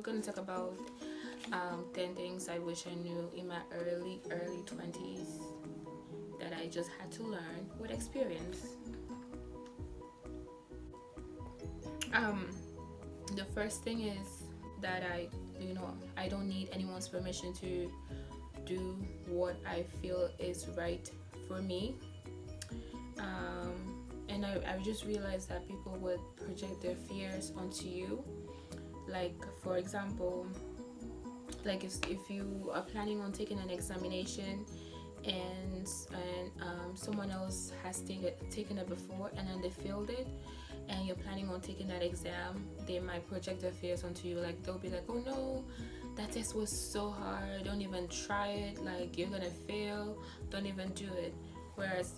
we're going to talk about 10 things I wish I knew in my early 20s that I just had to learn with experience. Um, the first thing is that I don't need anyone's permission to do what I feel is right for me. And I just realized that people would project their fears onto you. Like, for example, like if you are planning on taking an examination and someone else has taken it before and then they failed it, and you're planning on taking that exam, they might project their fears onto you. Like, they'll be like, oh no, that test was so hard, don't even try it, like you're gonna fail, don't even do it. Whereas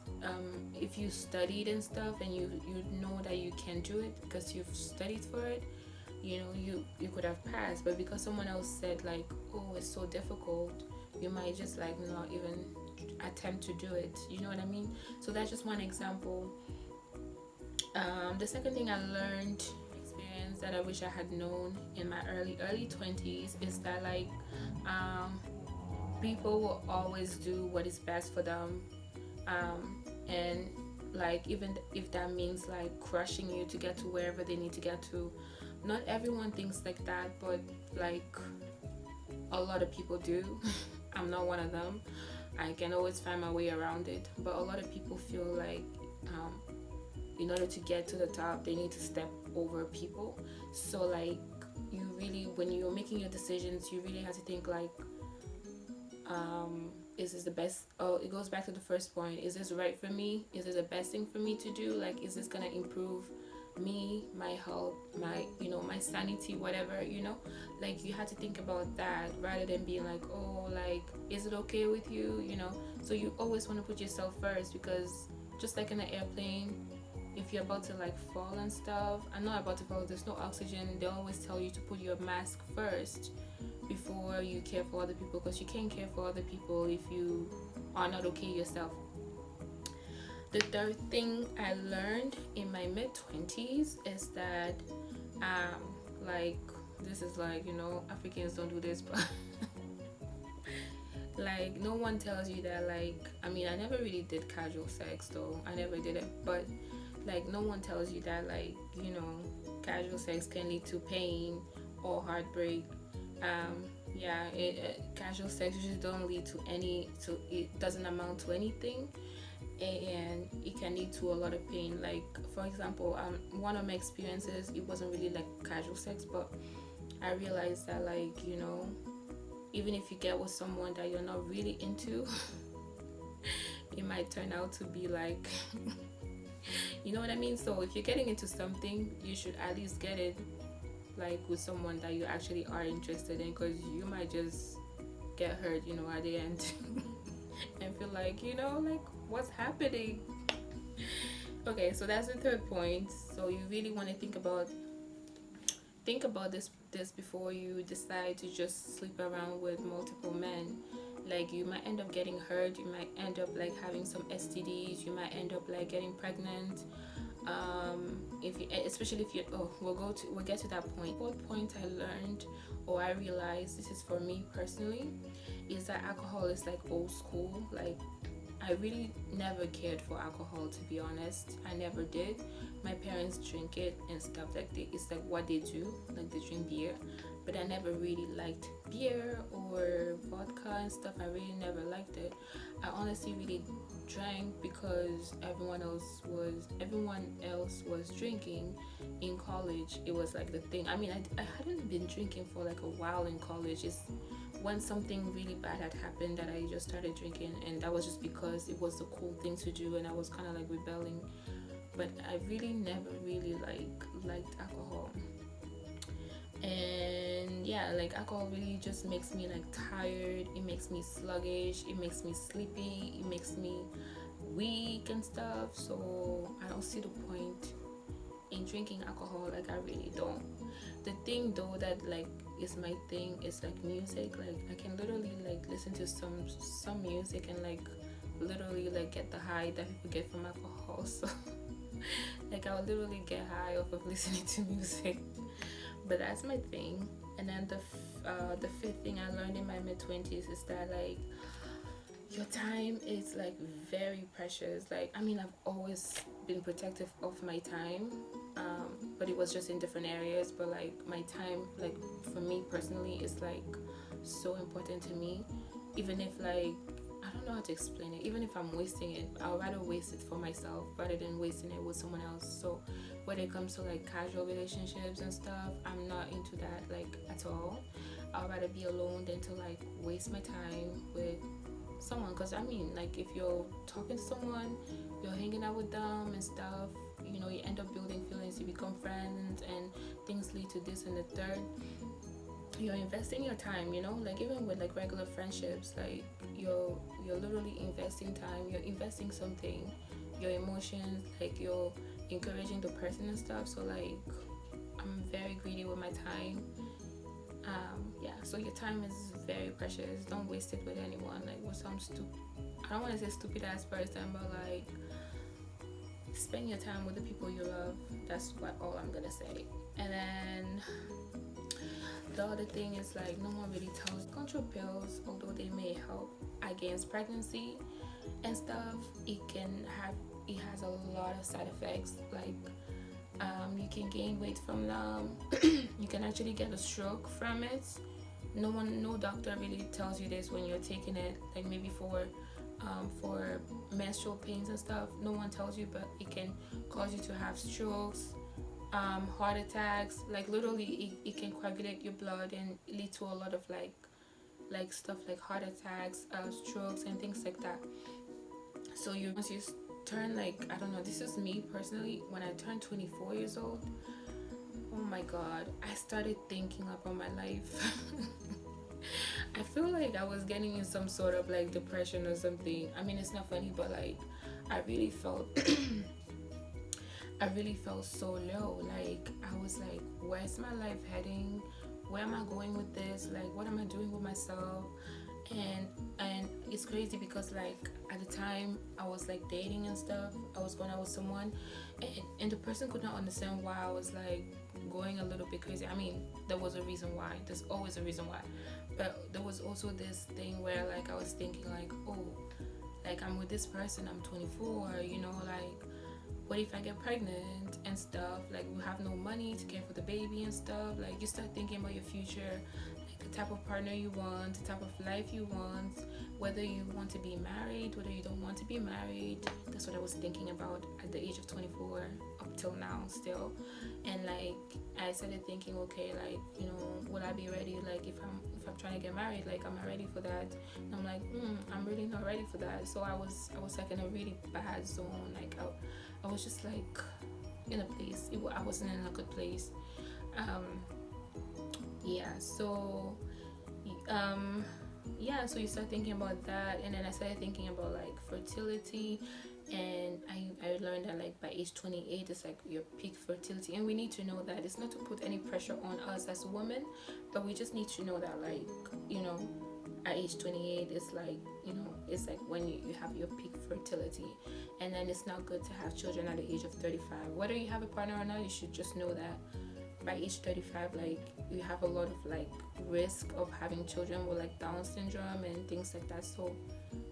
if you studied and stuff and you know that you can do it because you've studied for it, you could have passed. But because someone else said like, oh, it's so difficult, you might just like not even attempt to do it. You know what I mean? So that's just one example. The second thing I learned, experience that I wish I had known in my early 20s, is that like people will always do what is best for them, and like even if that means like crushing you to get to wherever they need to get to. Not everyone thinks like that, but like a lot of people do. I'm not one of them. I can always find my way around it, but a lot of people feel like in order to get to the top they need to step over people. So like, you really, when you're making your decisions, you really have to think like, is this the best? Oh, it goes back to the first point. Is this right for me? Is this the best thing for me to do? Like, is this gonna improve me, my health, my my sanity, whatever, like you had to think about that rather than being like, oh, like, is it okay with you, so you always want to put yourself first, because just like in an airplane, if you're about to like fall and stuff, I'm not about to fall, there's no oxygen, they always tell you to put your mask first before you care for other people, because you can't care for other people if you are not okay yourself. The third thing I learned in my mid-20s is that like, this is like, Africans don't do this, but like, no one tells you that, like, I mean, I never really did casual sex though, I never did it, but like, no one tells you that, like, casual sex can lead to pain or heartbreak. Casual sex usually don't lead to it doesn't amount to anything, and it can lead to a lot of pain. Like, for example, one of my experiences, it wasn't really like casual sex, but I realized that, like, even if you get with someone that you're not really into, it might turn out to be like you know what I mean? So if you're getting into something, you should at least get it like with someone that you actually are interested in, because you might just get hurt at the end and feel like, like, what's happening? Okay, so that's the third point. So you really want to think about this before you decide to just sleep around with multiple men. Like, you might end up getting hurt, you might end up like having some STDs, you might end up like getting pregnant, especially if you we'll get to that point. Fourth point I learned, or I realized, this is for me personally, is that alcohol is like old school. Like, I really never cared for alcohol, to be honest. I never did. My parents drink it and stuff, like it's like what they do, like they drink beer, but I never really liked beer or vodka and stuff. I really never liked it. I honestly really drank because everyone else was drinking in college. It was like the thing. I mean, I hadn't been drinking for like a while in college. It's when something really bad had happened that I just started drinking, and that was just because it was the cool thing to do and I was kind of like rebelling. But I really never really liked alcohol. And yeah, like, alcohol really just makes me like tired, it makes me sluggish, it makes me sleepy, it makes me weak and stuff. So I don't see the point in drinking alcohol. Like, I really don't. The thing though that like is my thing is like music. Like, I can literally like listen to some music and like literally like get the high that people get from alcohol. So like, I would literally get high off of listening to music. but that's my thing. And then the fifth thing I learned in my mid-20s is that like your time is like very precious. Like, I mean, I've always been protective of my time, but it was just in different areas. But like my time, like for me personally, is like so important to me. Even if like I don't know how to explain it. Even if I'm wasting it, I'll rather waste it for myself rather than wasting it with someone else. So when it comes to like casual relationships and stuff, I'm not into that like at all. I'll rather be alone than to like waste my time with someone. Because I mean, like if you're talking to someone, you're hanging out with them and stuff, you know, you end up building feelings, you become friends, and things lead to this and the third. You're investing your time, you know, like even with like regular friendships, like you're literally investing time, you're investing something, your emotions, like you're encouraging the person and stuff. So like I'm very greedy with my time. Yeah, so your time is very precious. Don't waste it with anyone like with some stupid, I don't want to say stupid ass person, but like spend your time with the people you love. That's what all I'm gonna say. And then the other thing is like no one really tells control pills, although they may help against pregnancy and stuff, it has a lot of side effects. Like you can gain weight from them. You can actually get a stroke from it. No doctor really tells you this when you're taking it, like maybe for menstrual pains and stuff. No one tells you, but it can cause you to have strokes, heart attacks. Like literally it can coagulate your blood and lead to a lot of like stuff like heart attacks, strokes and things like that. So once you turn, like, I don't know, this is me personally, when I turned 24 years old, oh my god, I started thinking about my life. I feel like I was getting in some sort of like depression or something. I mean, it's not funny, but like I really felt I really felt so low. Like I was like, where's my life heading? Where am I going with this? Like what am I doing with myself? And it's crazy because like at the time I was like dating and stuff, I was going out with someone, and the person could not understand why I was like going a little bit crazy. I mean, there was a reason why, there's always a reason why, but there was also this thing where like I was thinking like, oh, like I'm with this person, I'm 24, you know, like what if I get pregnant and stuff, like we have no money to care for the baby and stuff. Like you start thinking about your future, the type of partner you want, the type of life you want, whether you want to be married, whether you don't want to be married. That's what I was thinking about at the age of 24 up till now still. And like I started thinking, okay, like, you know, will I be ready? Like if I'm trying to get married, like am I ready for that? And I'm like, I'm really not ready for that. So I was like in a really bad zone. Like I was just like in a place, I wasn't in a good place. So you start thinking about that, and then I started thinking about like fertility, and I learned that like by age 28 it's like your peak fertility, and we need to know that it's not to put any pressure on us as women, but we just need to know that, like, you know, at age 28 it's like, you know, it's like when you have your peak fertility, and then it's not good to have children at the age of 35. Whether you have a partner or not, you should just know that by age 35, like, you have a lot of like risk of having children with like Down syndrome and things like that. So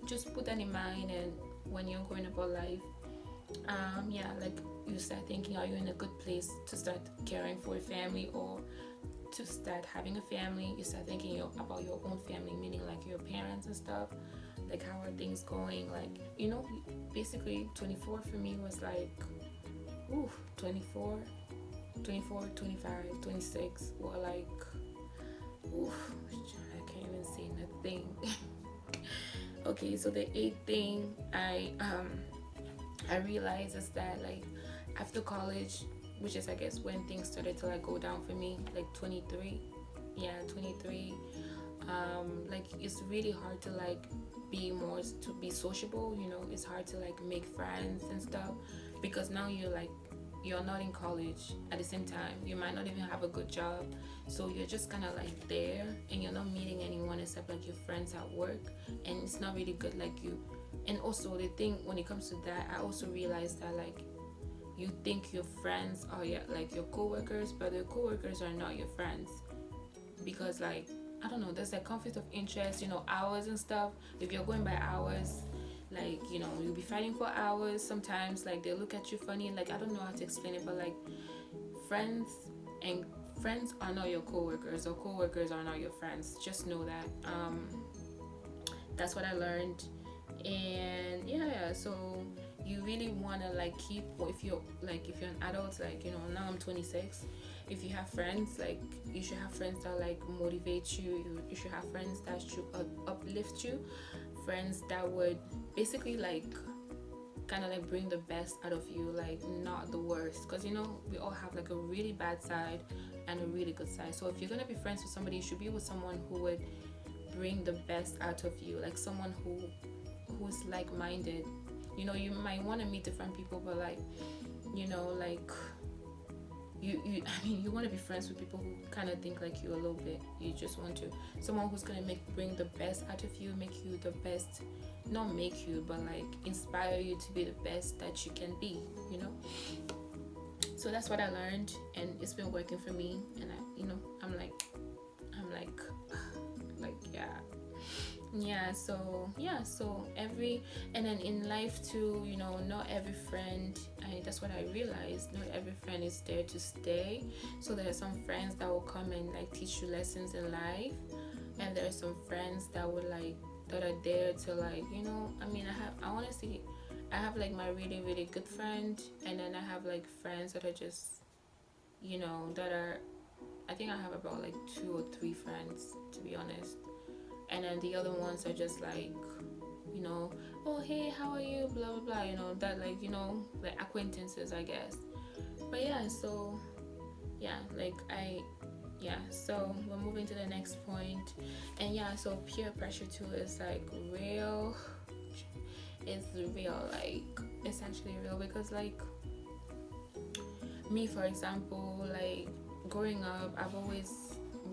just put that in mind, and when you're going about life, like you start thinking, are you in a good place to start caring for a family or to start having a family? You start thinking about your own family, meaning like your parents and stuff. Like how are things going? Like, you know, basically 24 for me was like 24, 25, 26 were like, I can't even say nothing. Okay, so the eighth thing I realized is that like after college, which is I guess when things started to like go down for me, like 23, like it's really hard to like be sociable, you know. It's hard to like make friends and stuff because now you're not in college. At the same time, you might not even have a good job, so you're just kind of like there and you're not meeting anyone except like your friends at work, and it's not really good. Like you, and also the thing when it comes to that, I also realized that like you think your friends are like your co-workers, but the co-workers are not your friends, because like, I don't know, there's like conflict of interest, hours and stuff. If you're going by hours, like, you'll be fighting for hours. Sometimes like they look at you funny, like, I don't know how to explain it, but like, friends and friends are not your co-workers, or co-workers are not your friends. Just know that. That's what I learned. And yeah, so you really want to like keep, if you're an adult, like, now I'm 26. If you have friends, like, you should have friends that like motivate you. You should have friends that should uplift you, friends that would basically like kind of like bring the best out of you, like not the worst, because we all have like a really bad side and a really good side. So if you're gonna be friends with somebody, you should be with someone who would bring the best out of you, like someone who's like-minded. You might want to meet different people, but like, like you want to be friends with people who kind of think like you a little bit. You just want to someone who's gonna bring the best out of you, make you the best, not make you, but like inspire you to be the best that you can be. So that's what I learned, and it's been working for me. And I'm like so every, and then in life too, not every friend, that's what I realized, not every friend is there to stay. So there are some friends that will come and like teach you lessons in life, and there are some friends that would like, that are there to like, I have like my really really good friend, and then I have like friends that are just, that are, I think I have about like 2 or 3 friends, to be honest. And then the other ones are just like, oh hey, how are you, blah blah blah, that like, like acquaintances, I guess. But so so we're moving to the next point. And so peer pressure too is like real. It's real, like it's actually real, because like me, for example, like growing up, I've always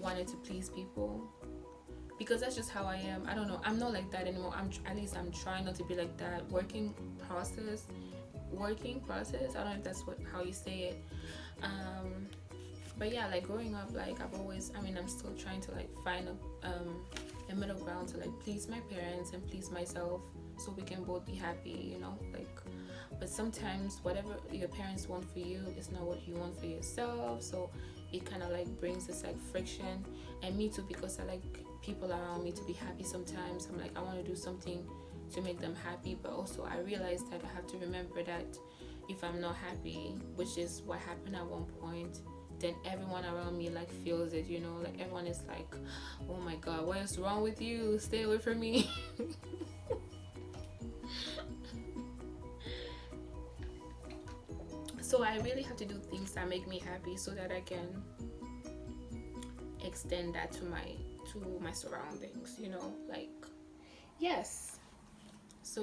wanted to please people, because that's just how I am. I don't know, I'm not like that anymore. I'm trying not to be like that. Working process, I don't know if that's how you say it. But like growing up, like I've always, I'm still trying to like find a middle ground to like please my parents and please myself, so we can both be happy, like. But sometimes whatever your parents want for you is not what you want for yourself, so it kind of like brings this like friction. And me too, because I like people around me to be happy. Sometimes I'm like, I want to do something to make them happy, but also I realize that I have to remember that if I'm not happy, which is what happened at one point, then everyone around me like feels it, like everyone is like, oh my god, what is wrong with you, stay away from me. So I really have to do things that make me happy, so that I can extend that to my surroundings, like, yes. So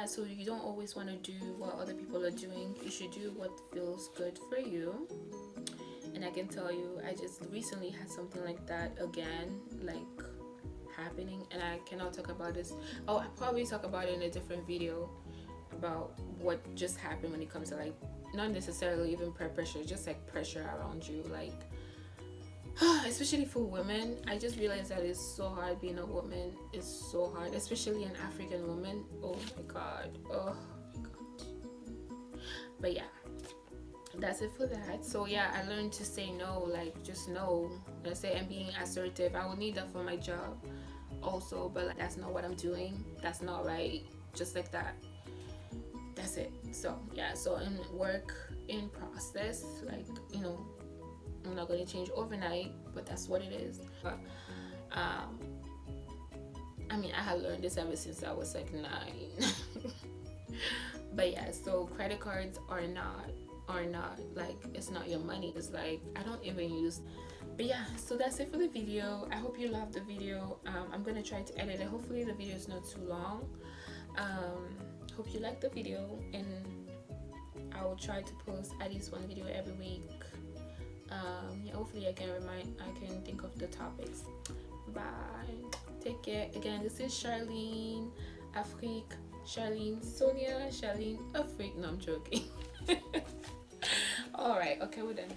so you don't always want to do what other people are doing. You should do what feels good for you. And I can tell you, I just recently had something like that again, like happening, and I cannot talk about this. I'll probably talk about it in a different video, about what just happened when it comes to like, not necessarily even peer pressure, just like pressure around you, like especially for women. I just realized that it's so hard being a woman. It's so hard, especially an African woman. Oh my god. But that's it for that. So I learned to say no, like just no. Let's say I'm being assertive. I would need that for my job also, but like, that's not what I'm doing. That's not right. Just like that. That's it. So so in work in process, like, I'm not going to change overnight, but that's what it is. But I had learned this ever since I was like 9. But so credit cards are not like, it's not your money. It's like, I don't even use. But so that's it for the video. I hope you loved the video. I'm gonna try to edit it. Hopefully the video is not too long. Hope you liked the video, and I will try to post at least one video every week. Hopefully I can think of the topics. Bye, take care. Again, this is Charlene Afrique, Charlene Sonia, Charlene Afrique. No, I'm joking. All right. Okay, we're done.